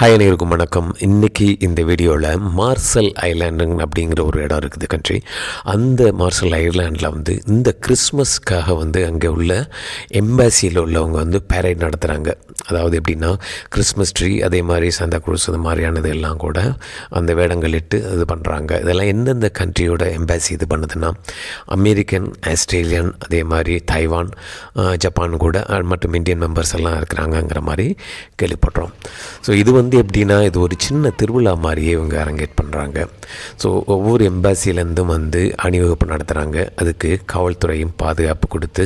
Hi அனைவருக்கும் வணக்கம். இன்றைக்கி இந்த வீடியோவில் மார்ஷல் ஐலாண்டு அப்படிங்கிற ஒரு இடம் இருக்குது கண்ட்ரி. அந்த மார்ஷல் ஐலாண்டில் வந்து இந்த கிறிஸ்மஸ்க்காக வந்து அங்கே உள்ள எம்பாசியில் உள்ளவங்க வந்து பேரேட் நடத்துகிறாங்க. அதாவது எப்படின்னா கிறிஸ்மஸ் ட்ரீ அதே மாதிரி சாந்தா க்ரூஸ் அது மாதிரியானது எல்லாம் கூட அந்த வேடங்கள் இட்டு இது பண்ணுறாங்க. இதெல்லாம் எந்தெந்த கண்ட்ரியோட எம்பாசி இது பண்ணுதுன்னா அமெரிக்கன், ஆஸ்திரேலியன், அதே மாதிரி தைவான், ஜப்பான் கூட மற்றும் இந்தியன் மெம்பர்ஸ் எல்லாம் இருக்கிறாங்கங்கிற மாதிரி கேள்விப்படுறோம். ஸோ இது வந்து எப்படின்னா இது ஒரு சின்ன திருவிழா மாதிரியே இவங்க அரங்கேட் பண்ணுறாங்க. ஸோ ஒவ்வொரு எம்பாசிலேருந்தும் வந்து அணிவகுப்பு நடத்துகிறாங்க. அதுக்கு காவல்துறையும் பாதுகாப்பு கொடுத்து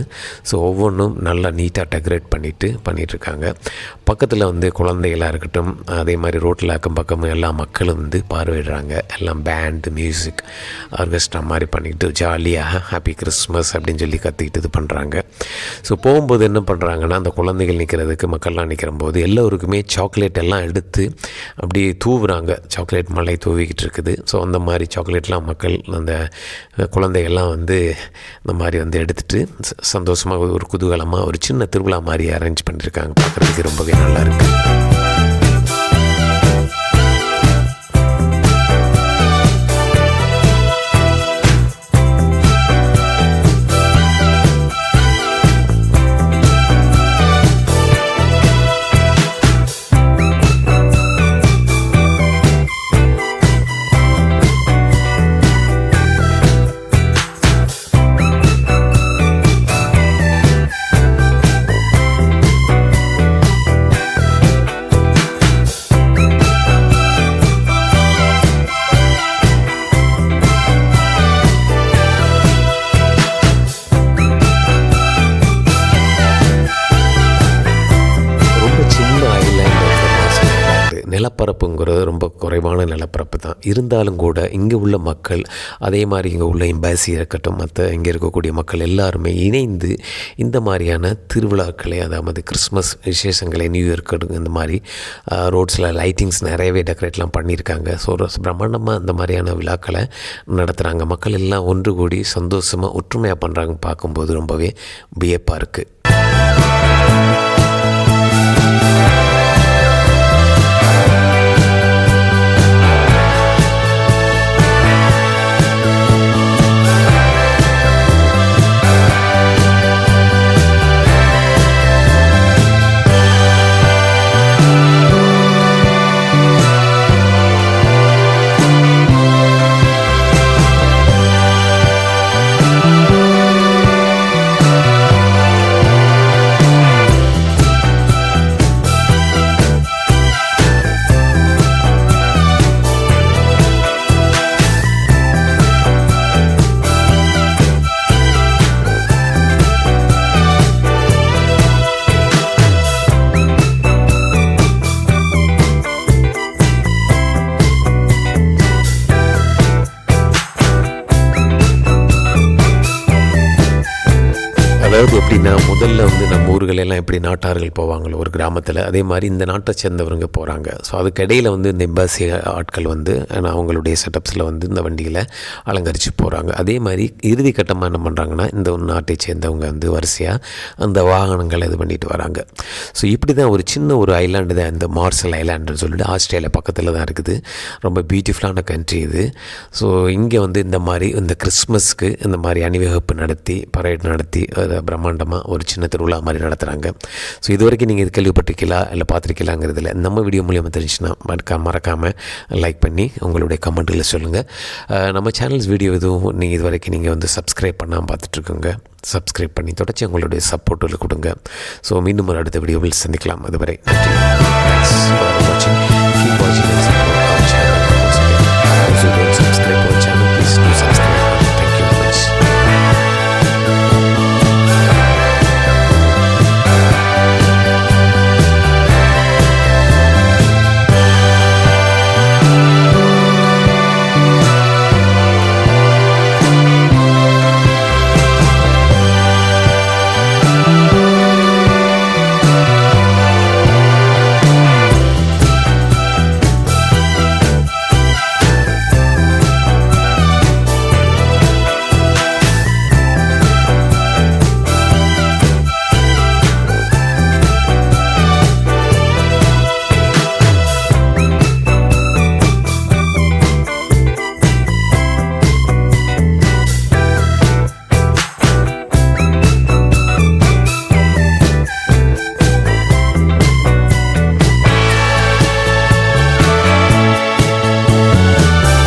ஸோ ஒவ்வொன்றும் நல்லா நீட்டாக டெக்கரேட் பண்ணிகிட்ருக்காங்க. பக்கத்தில் வந்து குழந்தைகளாக இருக்கட்டும், அதே மாதிரி ரோட்டில் அக்கம் பக்கம் எல்லா மக்களும் வந்து பார்வையிடுறாங்க. எல்லாம் பேண்டு, மியூசிக், ஆர்கெஸ்ட்ரா மாதிரி பண்ணிக்கிட்டு ஜாலியாக ஹாப்பி கிறிஸ்மஸ் அப்படின்னு சொல்லி கற்றுக்கிட்டு இது பண்ணுறாங்க. ஸோ போகும்போது என்ன பண்ணுறாங்கன்னா அந்த குழந்தைகள் நிற்கிறதுக்கு மக்கள்லாம் நிற்கிற போது எல்லோருக்குமே சாக்லேட் எல்லாம் எடுத்து அப்படியே தூவுறாங்க. சாக்லேட் மழை தூவிக்கிட்டு இருக்குது. ஸோ அந்த மாதிரி சாக்லேட்லாம் மக்கள் அந்த குழந்தைகள்லாம் வந்து இந்த மாதிரி வந்து எடுத்துகிட்டு சந்தோஷமாக ஒரு குதூகலமாக ஒரு சின்ன திருவிழா மாதிரி அரேஞ்ச் பண்ணியிருக்காங்க. பார்க்குறதுக்கு ரொம்பவே நல்லா இருக்குது. நிலப்பரப்புங்கிறது ரொம்ப குறைவான நிலப்பரப்பு தான். இருந்தாலும் கூட இங்கே உள்ள மக்கள், அதே மாதிரி இங்கே உள்ள எம்பாசி இருக்கட்டும், மற்ற இங்கே இருக்கக்கூடிய மக்கள் எல்லாருமே இணைந்து இந்த மாதிரியான திருவிழாக்களை, அதாவது கிறிஸ்மஸ் விசேஷங்களை, நியூ இயர் இந்த மாதிரி ரோட்ஸில் லைட்டிங்ஸ் நிறையவே டெக்கரேட்லாம் பண்ணியிருக்காங்க. ஸோ பிரம்மாண்டமாக இந்த மாதிரியான விழாக்களை நடத்துகிறாங்க. மக்கள் எல்லாம் ஒன்று கூடி சந்தோஷமாக ஒற்றுமையாக பண்ணுறாங்க. பார்க்கும்போது ரொம்பவே வியப்பாக இருக்குது. அதாவது எப்படின்னா முதல்ல வந்து நம்ம ஊர்களெல்லாம் எப்படி நாட்டார்கள் போவாங்களோ ஒரு கிராமத்தில், அதே மாதிரி இந்த நாட்டை சேர்ந்தவங்க போகிறாங்க. ஸோ அதுக்கிடையில் வந்து இந்த எம்பாசி ஆட்கள் வந்து அவங்களுடைய செட்டப்ஸில் வந்து இந்த வண்டியில் அலங்கரித்து போகிறாங்க. அதே மாதிரி இறுதி கட்டமாக என்ன பண்ணுறாங்கன்னா இந்த நாட்டை சேர்ந்தவங்க வந்து வரிசையாக அந்த வாகனங்களை இது பண்ணிட்டு வராங்க. ஸோ இப்படி தான் ஒரு சின்ன ஒரு ஐலாண்டு தான் இந்த மார்ஷல் ஐலாண்டுன்னு சொல்லிட்டு ஆஸ்திரேலியா பக்கத்தில் தான் இருக்குது. ரொம்ப பியூட்டிஃபுல்லான கண்ட்ரி இது. ஸோ இங்கே வந்து இந்த மாதிரி இந்த கிறிஸ்மஸ்க்கு இந்த மாதிரி அணிவகுப்பு நடத்தி பரேட் நடத்தி பிரம்மாண்டமாக ஒரு சின்ன திருவிழா மாதிரி நடத்துகிறாங்க. ஸோ இது வரைக்கும் நீங்கள் இது கேள்விப்பட்டிருக்கீங்களா இல்லை பார்த்துருக்கீங்களாங்கிறதுல நம்ம வீடியோ மூலியமாக தெரிஞ்சுன்னா மறக்காமல் லைக் பண்ணி உங்களுடைய கமெண்ட்டில் சொல்லுங்கள். நம்ம சேனல்ஸ் வீடியோ எதுவும் நீங்கள் இது வரைக்கும் நீங்கள் வந்து சப்ஸ்கிரைப் பண்ணாமல் பார்த்துட்ருக்கோங்க. சப்ஸ்கிரைப் பண்ணி தொடர்ச்சி உங்களுடைய சப்போர்ட்டில் கொடுங்க. ஸோ மீண்டும் ஒரு அடுத்த வீடியோவில் சந்திக்கலாம். அதுவரை நன்றி.